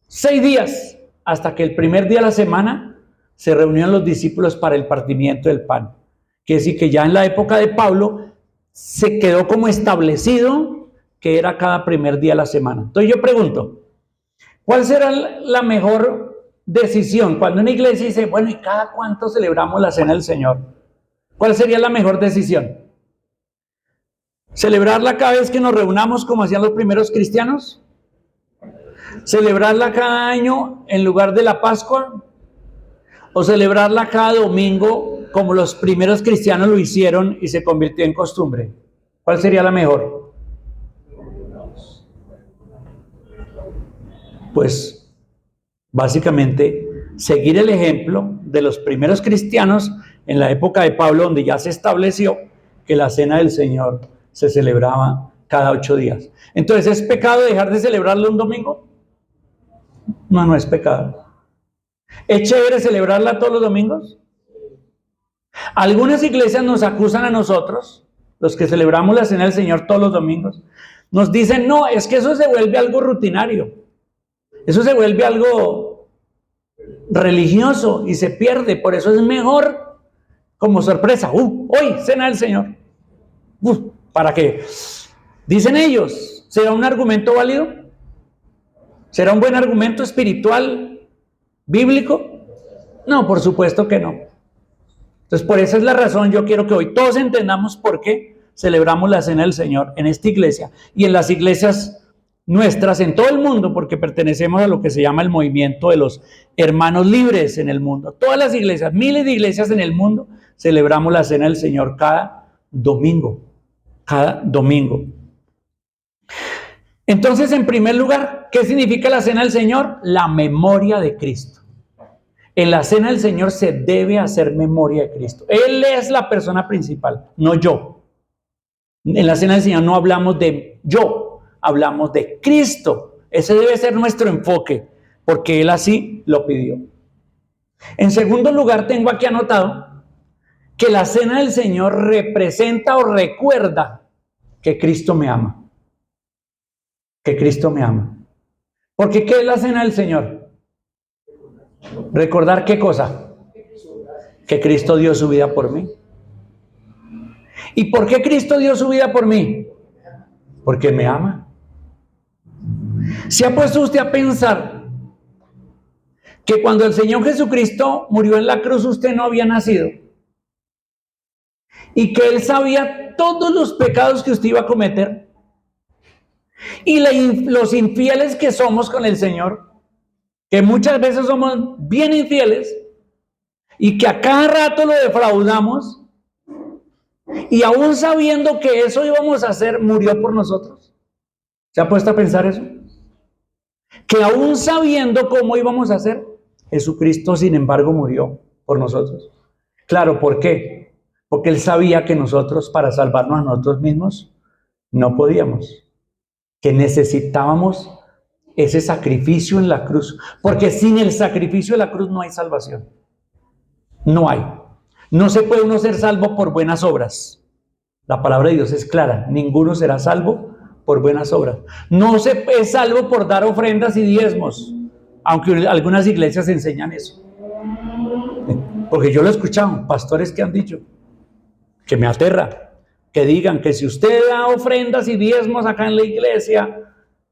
6 días hasta que el primer día de la semana se reunían los discípulos para el partimiento del pan. Quiere decir que ya en la época de Pablo se quedó como establecido que era cada primer día de la semana. Entonces yo pregunto, ¿cuál será la mejor decisión? Cuando una iglesia dice, bueno, ¿y cada cuánto celebramos la cena del Señor? ¿Cuál sería la mejor decisión? ¿Celebrarla cada vez que nos reunamos como hacían los primeros cristianos? ¿Celebrarla cada año en lugar de la Pascua? ¿O celebrarla cada domingo como los primeros cristianos lo hicieron y se convirtió en costumbre? ¿Cuál sería la mejor? Pues básicamente seguir el ejemplo de los primeros cristianos en la época de Pablo, donde ya se estableció que la cena del Señor se celebraba cada 8 días. Entonces, ¿es pecado dejar de celebrarlo un domingo? No, no es pecado. ¿Es chévere celebrarla todos los domingos? Algunas iglesias nos acusan a nosotros, los que celebramos la cena del Señor todos los domingos. Nos dicen, no, es que eso se vuelve algo rutinario. Eso se vuelve algo religioso y se pierde. Por eso es mejor como sorpresa. Hoy, cena del Señor. ¿Para qué? Dicen ellos, ¿será un argumento válido? ¿Será un buen argumento espiritual, bíblico? No, por supuesto que no. Entonces, por esa es la razón, yo quiero que hoy todos entendamos por qué celebramos la cena del Señor en esta iglesia y en las iglesias nuestras en todo el mundo, porque pertenecemos a lo que se llama el movimiento de los hermanos libres en el mundo. Todas las iglesias, miles de iglesias en el mundo, celebramos la cena del Señor cada domingo. Cada domingo. Entonces, en primer lugar, ¿qué significa la cena del Señor? La memoria de Cristo. En la cena del Señor se debe hacer memoria de Cristo. Él es la persona principal, no yo. En la cena del Señor no hablamos de yo, hablamos de Cristo. Ese debe ser nuestro enfoque, porque Él así lo pidió. En segundo lugar, tengo aquí anotado que la cena del Señor representa o recuerda que Cristo me ama. Que Cristo me ama. Porque ¿qué es la cena del Señor? ¿Recordar qué cosa? Que Cristo dio su vida por mí. ¿Y por qué Cristo dio su vida por mí? Porque me ama. ¿Se ha puesto usted a pensar que cuando el Señor Jesucristo murió en la cruz usted no había nacido? Y que Él sabía todos los pecados que usted iba a cometer. Y los infieles que somos con el Señor, que muchas veces somos bien infieles y que a cada rato lo defraudamos, y aún sabiendo que eso íbamos a hacer, murió por nosotros. ¿Se ha puesto a pensar eso? Que aún sabiendo cómo íbamos a hacer, Jesucristo sin embargo murió por nosotros. Claro, ¿por qué? Porque Él sabía que nosotros, para salvarnos a nosotros mismos, no podíamos, que necesitábamos ese sacrificio en la cruz, porque sin el sacrificio de la cruz no hay salvación. No hay. No se puede uno ser salvo por buenas obras. La palabra de Dios es clara, ninguno será salvo por buenas obras. No se es salvo por dar ofrendas y diezmos, aunque algunas iglesias enseñan eso. Porque yo lo he escuchado, pastores que han dicho, que me aterra, que digan que si usted da ofrendas y diezmos acá en la iglesia,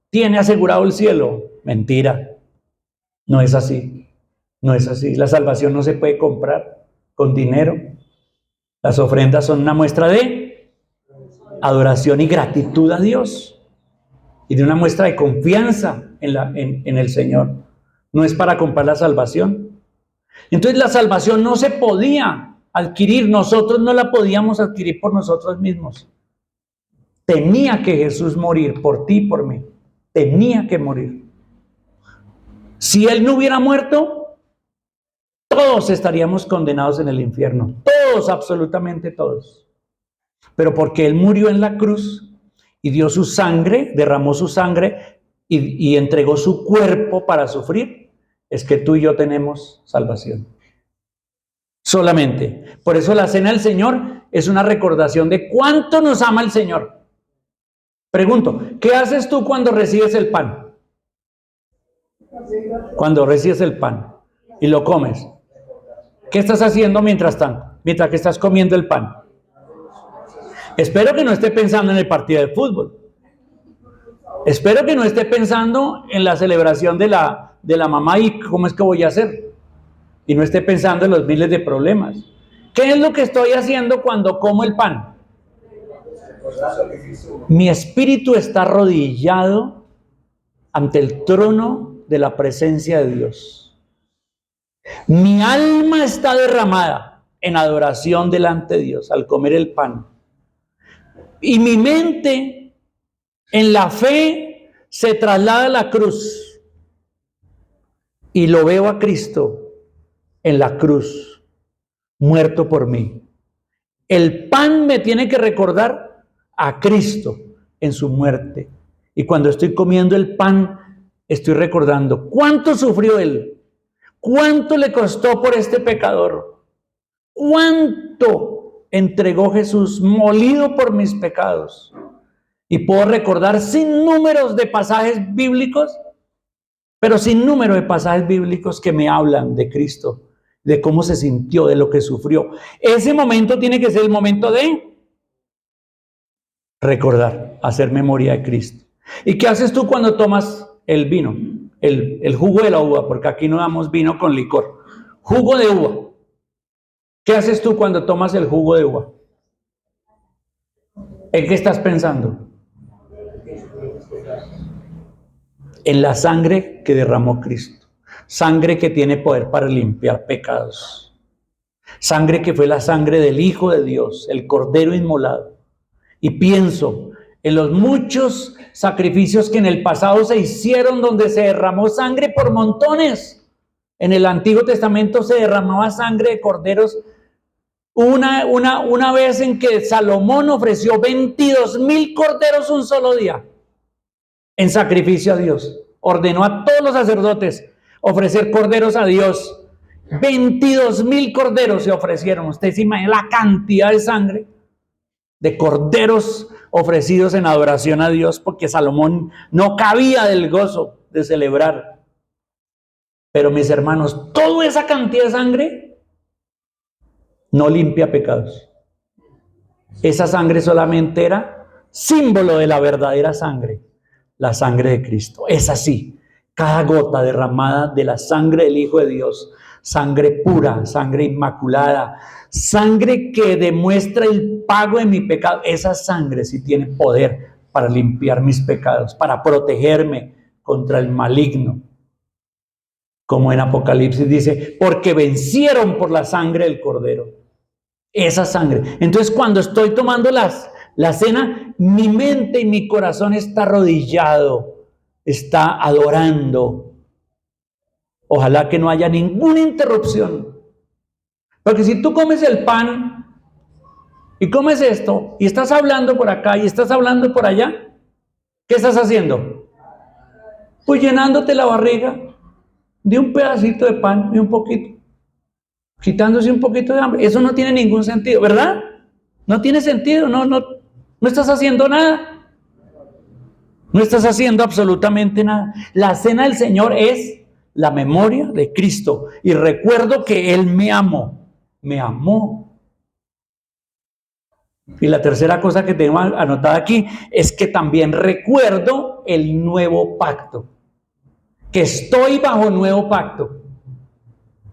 tiene asegurado el cielo. Mentira. No es así. No es así. La salvación no se puede comprar con dinero. Las ofrendas son una muestra de adoración y gratitud a Dios. Y de una muestra de confianza en el Señor. No es para comprar la salvación. Entonces la salvación no se podía adquirir. Nosotros no la podíamos adquirir por nosotros mismos. Tenía que Jesús morir por ti y por mí. Tenía que morir. Si Él no hubiera muerto, todos estaríamos condenados en el infierno. Todos, absolutamente todos. Pero porque Él murió en la cruz y dio su sangre, derramó su sangre y entregó su cuerpo para sufrir, es que tú y yo tenemos salvación. Solamente. Por eso la cena del Señor es una recordación de cuánto nos ama el Señor. Pregunto, ¿qué haces tú cuando recibes el pan? Cuando recibes el pan y lo comes, ¿qué estás haciendo mientras tanto? Mientras que estás comiendo el pan. Espero que no esté pensando en el partido de fútbol. Espero que no esté pensando en la celebración de la mamá y cómo es que voy a hacer. Y no esté pensando en los miles de problemas. ¿Qué es lo que estoy haciendo cuando como el pan? Mi espíritu está arrodillado ante el trono de la presencia de Dios. Mi alma está derramada en adoración delante de Dios al comer el pan. Y mi mente en la fe se traslada a la cruz. Y lo veo a Cristo en la cruz, muerto por mí. El pan me tiene que recordar a Cristo en su muerte. Y cuando estoy comiendo el pan, estoy recordando cuánto sufrió Él, cuánto le costó por este pecador, cuánto entregó Jesús molido por mis pecados. Y puedo recordar sin números de pasajes bíblicos, pero sin número de pasajes bíblicos que me hablan de Cristo, de cómo se sintió, de lo que sufrió. Ese momento tiene que ser el momento de recordar, hacer memoria de Cristo. ¿Y qué haces tú cuando tomas el vino? El jugo de la uva, porque aquí no damos vino con licor. Jugo de uva. ¿Qué haces tú cuando tomas el jugo de uva? ¿En qué estás pensando? En la sangre que derramó Cristo. Sangre que tiene poder para limpiar pecados. Sangre que fue la sangre del Hijo de Dios, el Cordero inmolado. Y pienso en los muchos sacrificios que en el pasado se hicieron donde se derramó sangre por montones. En el Antiguo Testamento se derramaba sangre de corderos. Una vez en que Salomón ofreció 22,000 corderos un solo día en sacrificio a Dios. Ordenó a todos los sacerdotes ofrecer corderos a Dios. 22,000 corderos se ofrecieron. Usted se imagina la cantidad de sangre de corderos ofrecidos en adoración a Dios, porque Salomón no cabía del gozo de celebrar. Pero mis hermanos, toda esa cantidad de sangre no limpia pecados. Esa sangre solamente era símbolo de la verdadera sangre, la sangre de Cristo. Es así, cada gota derramada de la sangre del Hijo de Dios, sangre pura, sangre inmaculada, sangre que demuestra el pago de mi pecado. Esa sangre sí tiene poder para limpiar mis pecados, para protegerme contra el maligno. Como en Apocalipsis dice, porque vencieron por la sangre del Cordero. Esa sangre. Entonces cuando estoy tomando la cena, mi mente y mi corazón está arrodillado, está adorando. Ojalá que no haya ninguna interrupción. Porque si tú comes el pan y comes esto y estás hablando por acá y estás hablando por allá, ¿qué estás haciendo? Pues llenándote la barriga de un pedacito de pan y un poquito, quitándose un poquito de hambre. Eso no tiene ningún sentido, ¿verdad? No tiene sentido, no estás haciendo nada. No estás haciendo absolutamente nada. La cena del Señor es la memoria de Cristo. Y recuerdo que Él me amó. Me amó. Y la tercera cosa que tengo anotada aquí es que también recuerdo el nuevo pacto. que estoy bajo nuevo pacto.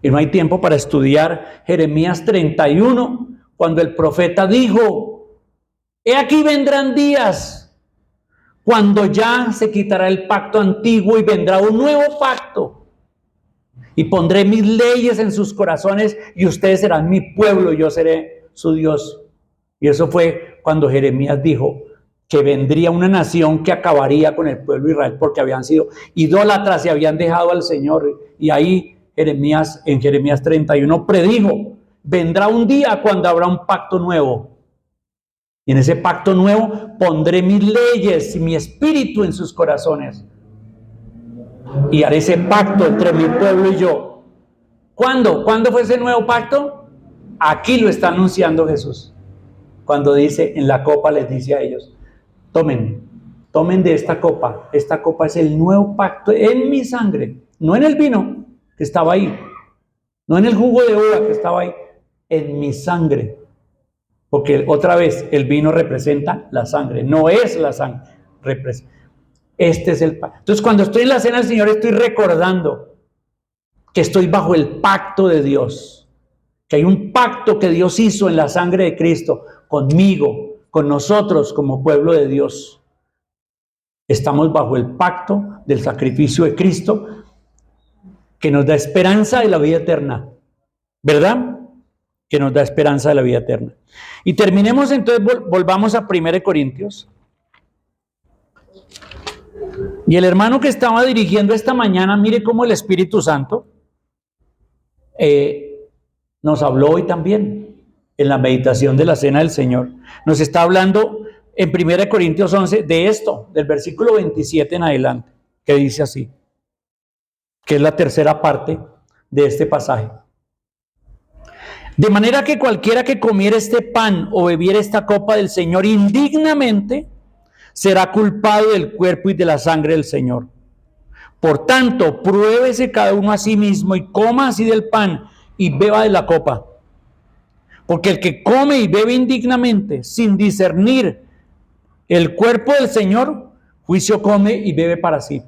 Y no hay tiempo para estudiar Jeremías 31, cuando el profeta dijo: he aquí vendrán días cuando ya se quitará el pacto antiguo y vendrá un nuevo pacto. Y pondré mis leyes en sus corazones y ustedes serán mi pueblo y yo seré su Dios. Y eso fue cuando Jeremías dijo que vendría una nación que acabaría con el pueblo de Israel porque habían sido idólatras y habían dejado al Señor. Y ahí Jeremías, en Jeremías 31, predijo: vendrá un día cuando habrá un pacto nuevo. Y en ese pacto nuevo pondré mis leyes y mi espíritu en sus corazones. Y haré ese pacto entre mi pueblo y yo. ¿Cuándo? ¿Cuándo fue ese nuevo pacto? Aquí lo está anunciando Jesús. Cuando dice, en la copa les dice a ellos: tomen de esta copa. Esta copa es el nuevo pacto en mi sangre. No en el vino que estaba ahí. No en el jugo de uva que estaba ahí. En mi sangre. Porque otra vez, el vino representa la sangre. No es la sangre. Este es el pacto. Entonces, cuando estoy en la cena del Señor, estoy recordando que estoy bajo el pacto de Dios. Que hay un pacto que Dios hizo en la sangre de Cristo conmigo, con nosotros como pueblo de Dios. Estamos bajo el pacto del sacrificio de Cristo que nos da esperanza de la vida eterna, ¿verdad? Que nos da esperanza de la vida eterna. Y terminemos entonces, volvamos a 1 Corintios. Y el hermano que estaba dirigiendo esta mañana, mire cómo el Espíritu Santo nos habló hoy también en la meditación de la Cena del Señor. Nos está hablando en 1 Corintios 11 de esto, del versículo 27 en adelante, que dice así, que es la tercera parte de este pasaje. De manera que cualquiera que comiera este pan o bebiera esta copa del Señor indignamente, será culpado del cuerpo y de la sangre del Señor. Por tanto, pruébese cada uno a sí mismo y coma así del pan y beba de la copa. Porque el que come y bebe indignamente, sin discernir el cuerpo del Señor, juicio come y bebe para sí.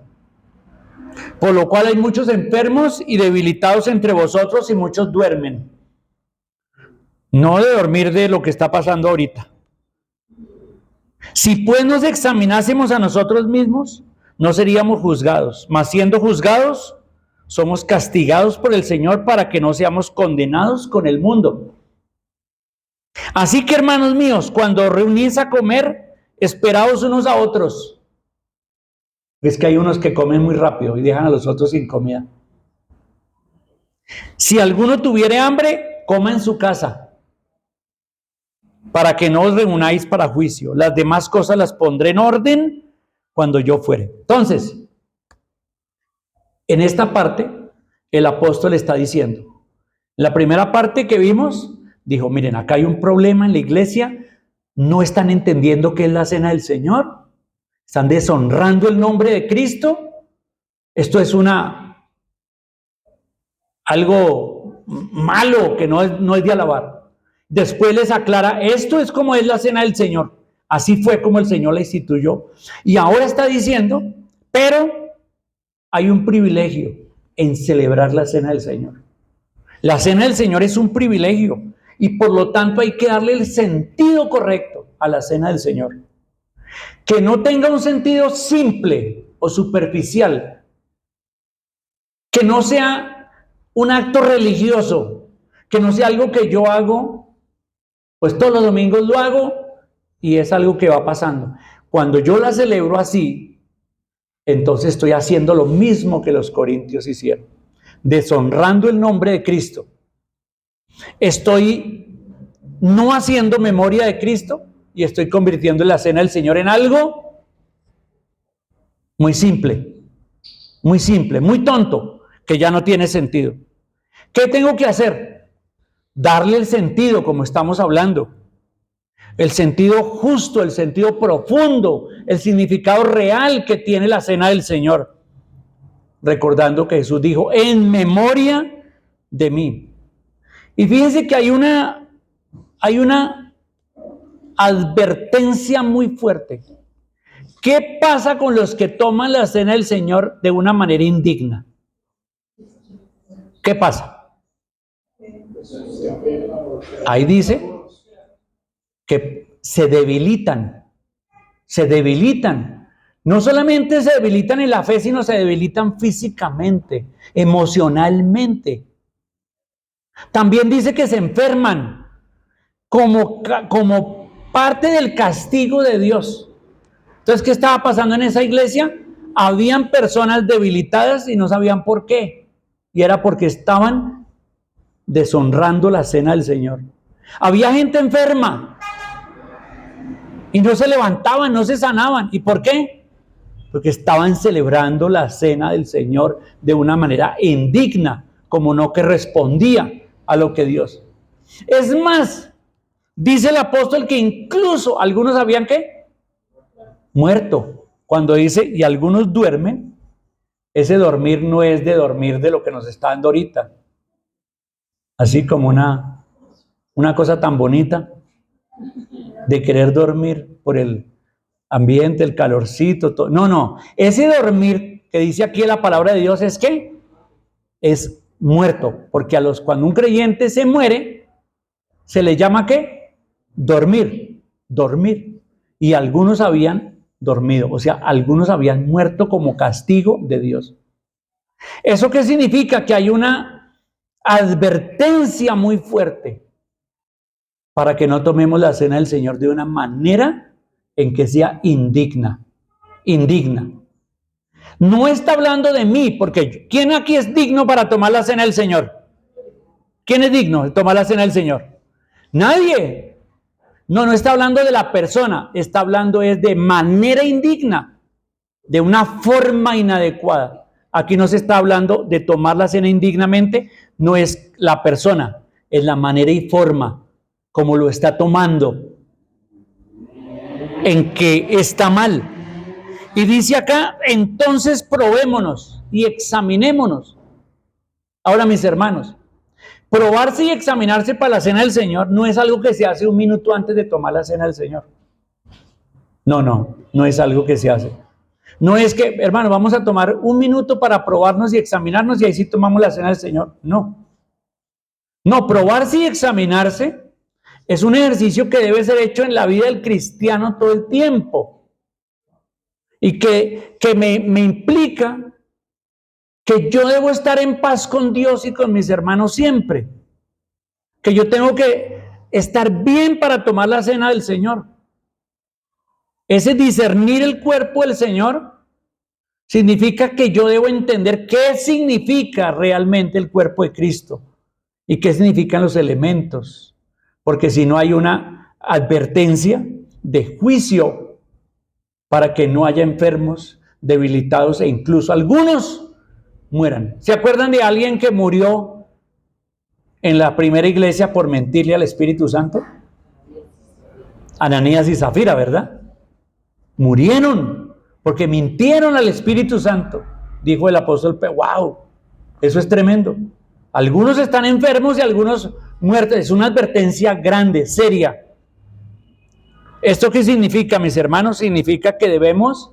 Por lo cual hay muchos enfermos y debilitados entre vosotros y muchos duermen. No de dormir de lo que está pasando ahorita. Si pues nos examinásemos a nosotros mismos, no seríamos juzgados, mas siendo juzgados, somos castigados por el Señor para que no seamos condenados con el mundo. Así que, hermanos míos, cuando reunís a comer, esperaos unos a otros. Es que hay unos que comen muy rápido y dejan a los otros sin comida. Si alguno tuviere hambre, coma en su casa, para que no os reunáis para juicio. Las demás cosas las pondré en orden cuando yo fuere. Entonces, en esta parte, el apóstol está diciendo, la primera parte que vimos, dijo, miren, acá hay un problema en la iglesia, no están entendiendo qué es la cena del Señor, están deshonrando el nombre de Cristo, esto es algo malo que no es de alabar. Después les aclara, esto es como es la cena del Señor, así fue como el Señor la instituyó. Y ahora está diciendo, pero hay un privilegio en celebrar la cena del Señor. La cena del Señor es un privilegio y por lo tanto hay que darle el sentido correcto a la cena del Señor. Que no tenga un sentido simple o superficial, que no sea un acto religioso, que no sea algo que yo hago, pues todos los domingos lo hago y es algo que va pasando. Cuando yo la celebro así, entonces estoy haciendo lo mismo que los corintios hicieron, deshonrando el nombre de Cristo. Estoy no haciendo memoria de Cristo y estoy convirtiendo la cena del Señor en algo muy simple, muy tonto, que ya no tiene sentido. ¿Qué tengo que hacer? Darle el sentido, como estamos hablando, el sentido justo, el sentido profundo, el significado real que tiene la cena del Señor, recordando que Jesús dijo, en memoria de mí. Y fíjense que hay una advertencia muy fuerte, ¿Qué pasa con los que toman la cena del Señor de una manera indigna? ¿Qué pasa? Ahí dice que se debilitan. No solamente se debilitan en la fe, sino se debilitan físicamente, emocionalmente. También dice que se enferman como parte del castigo de Dios. Entonces, ¿qué estaba pasando en esa iglesia? Habían personas debilitadas y no sabían por qué. Y era porque estaban deshonrando la cena del Señor. Había gente enferma y no se levantaban, no se sanaban. ¿Y por qué? Porque estaban celebrando la cena del Señor de una manera indigna, como no que respondía a lo que Dios. Es más, dice el apóstol que incluso algunos habían ¿qué? Muerto. Cuando dice, y algunos duermen, ese dormir no es de dormir de lo que nos está dando ahorita. Así como una cosa tan bonita de querer dormir por el ambiente, el calorcito, todo. No, ese dormir que dice aquí la palabra de Dios es ¿qué? Es muerto, porque cuando un creyente se muere, se le llama ¿qué? Dormir. Y algunos habían dormido, o sea, algunos habían muerto como castigo de Dios. ¿Eso qué significa? Que hay una advertencia muy fuerte para que no tomemos la cena del Señor de una manera en que sea indigna. No está hablando de mí, porque ¿quién aquí es digno para tomar la cena del Señor? ¿Quién es digno de tomar la cena del Señor? Nadie. No está hablando de la persona, está hablando es de manera indigna, de una forma inadecuada. Aquí no se está hablando de tomar la cena indignamente, no es la persona, es la manera y forma como lo está tomando, en que está mal. Y dice acá, entonces probémonos y examinémonos. Ahora, mis hermanos, probarse y examinarse para la cena del Señor no es algo que se hace un minuto antes de tomar la cena del Señor. No es algo que se hace. No es que, hermano, vamos a tomar un minuto para probarnos y examinarnos y ahí sí tomamos la cena del Señor. No, probarse y examinarse es un ejercicio que debe ser hecho en la vida del cristiano todo el tiempo. Y que me implica que yo debo estar en paz con Dios y con mis hermanos siempre. Que yo tengo que estar bien para tomar la cena del Señor. Ese discernir el cuerpo del Señor significa que yo debo entender qué significa realmente el cuerpo de Cristo y qué significan los elementos. Porque si no hay una advertencia de juicio para que no haya enfermos, debilitados e incluso algunos mueran. ¿Se acuerdan de alguien que murió en la primera iglesia por mentirle al Espíritu Santo? Ananías y Zafira, ¿verdad? Murieron porque mintieron al Espíritu Santo, dijo el apóstol Pedro. ¡Wow! Eso es tremendo. Algunos están enfermos y algunos muertos. Es una advertencia grande, seria. ¿Esto qué significa, mis hermanos? Significa que debemos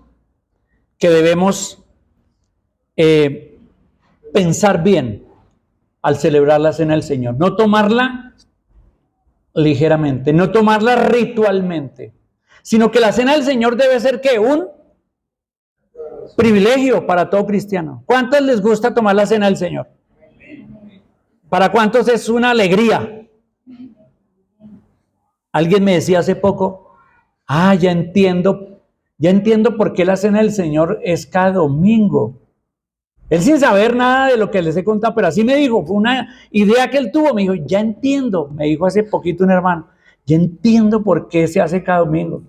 pensar bien al celebrar la cena del Señor. No tomarla ligeramente, no tomarla ritualmente, sino que la cena del Señor debe ser ¿qué? Un privilegio para todo cristiano. ¿Cuántos les gusta tomar la cena del Señor? ¿Para cuántos es una alegría? Alguien me decía hace poco, ya entiendo por qué la cena del Señor es cada domingo. Él sin saber nada de lo que les he contado, pero así me dijo, fue una idea que él tuvo, me dijo, ya entiendo, me dijo hace poquito un hermano, ya entiendo por qué se hace cada domingo.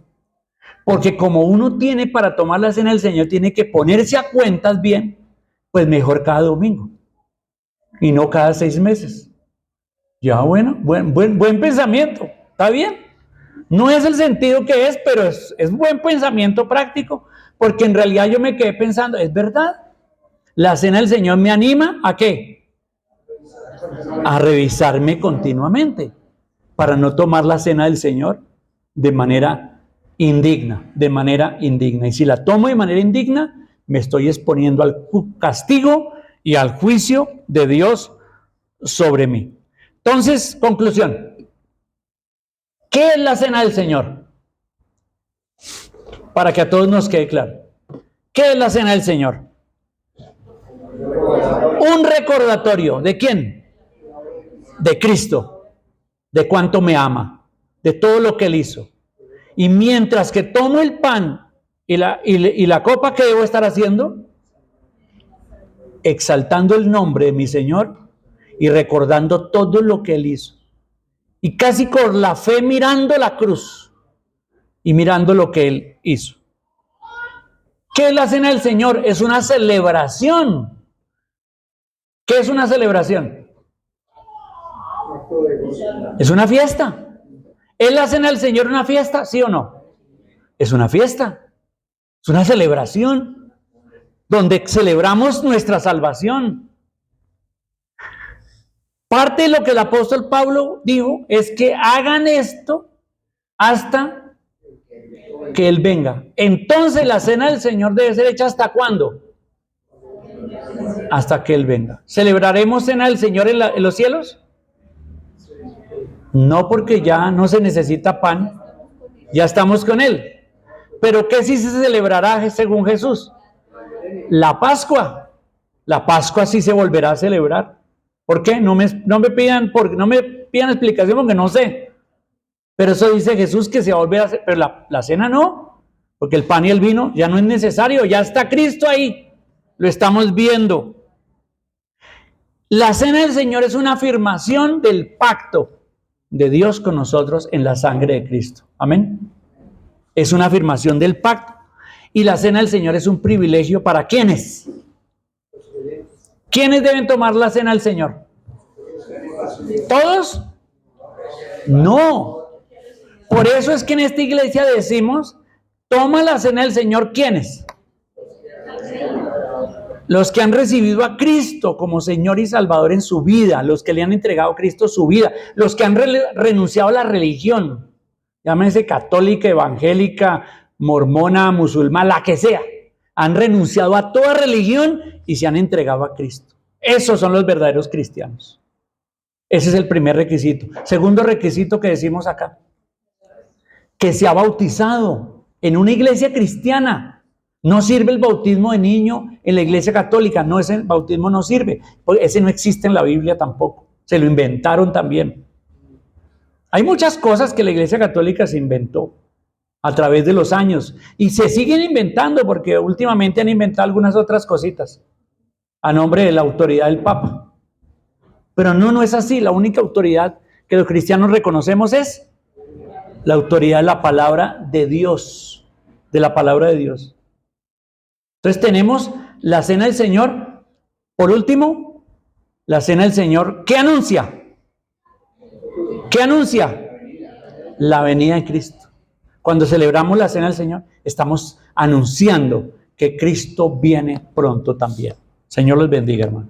Porque como uno tiene para tomar la cena del Señor, tiene que ponerse a cuentas bien, pues mejor cada domingo y no cada 6 meses. Ya bueno, buen pensamiento, ¿está bien? No es el sentido que es, pero es buen pensamiento práctico, porque en realidad yo me quedé pensando, es verdad, la cena del Señor me anima ¿a qué? A revisarme continuamente, para no tomar la cena del Señor de manera indigna, de manera indigna. Y si la tomo de manera indigna, me estoy exponiendo al castigo y al juicio de Dios sobre mí. Entonces, conclusión. ¿Qué es la cena del Señor? Para que a todos nos quede claro. ¿Qué es la cena del Señor? Un recordatorio. ¿De quién? De Cristo. De cuánto me ama. De todo lo que Él hizo. Y mientras que tomo el pan y la copa, ¿qué debo estar haciendo? Exaltando el nombre de mi Señor y recordando todo lo que Él hizo. Y casi con la fe mirando la cruz y mirando lo que Él hizo. ¿Qué es la cena del Señor? Es una celebración. ¿Qué es una celebración? Es una fiesta. ¿Es la cena del Señor una fiesta? ¿Sí o no? Es una fiesta. Es una celebración donde celebramos nuestra salvación. Parte de lo que el apóstol Pablo dijo es que hagan esto hasta que Él venga. Entonces la cena del Señor debe ser hecha ¿hasta cuándo? Hasta que Él venga. ¿Celebraremos cena del Señor en los cielos? No, porque ya no se necesita pan, ya estamos con Él. Pero ¿qué sí se celebrará según Jesús? La Pascua. La Pascua sí se volverá a celebrar. ¿Por qué? No me pidan explicación porque no sé. Pero eso dice Jesús que se va a volver a hacer. Pero la cena no, porque el pan y el vino ya no es necesario, ya está Cristo ahí. Lo estamos viendo. La cena del Señor es una afirmación del pacto de Dios con nosotros en la sangre de Cristo. Amén. Es una afirmación del pacto. Y la cena del Señor es un privilegio para ¿quiénes? ¿Quiénes deben tomar la cena del Señor? ¿Todos? No. Por eso es que en esta iglesia decimos, toma la cena del Señor, ¿quiénes? Los que han recibido a Cristo como Señor y Salvador en su vida, los que le han entregado a Cristo su vida, los que han renunciado a la religión, llámense católica, evangélica, mormona, musulmana, la que sea, han renunciado a toda religión y se han entregado a Cristo. Esos son los verdaderos cristianos. Ese es el primer requisito. Segundo requisito que decimos acá, que se ha bautizado en una iglesia cristiana. No sirve el bautismo de niño en la iglesia católica, no, ese bautismo no sirve, porque ese no existe en la Biblia tampoco, se lo inventaron también. Hay muchas cosas que la iglesia católica se inventó a través de los años y se siguen inventando porque últimamente han inventado algunas otras cositas a nombre de la autoridad del Papa. Pero no es así. La única autoridad que los cristianos reconocemos es la autoridad de la palabra de Dios, de la palabra de Dios. Entonces tenemos la cena del Señor. Por último, la cena del Señor, ¿qué anuncia? ¿Qué anuncia? La venida de Cristo. Cuando celebramos la cena del Señor, estamos anunciando que Cristo viene pronto también. Señor los bendiga, hermano.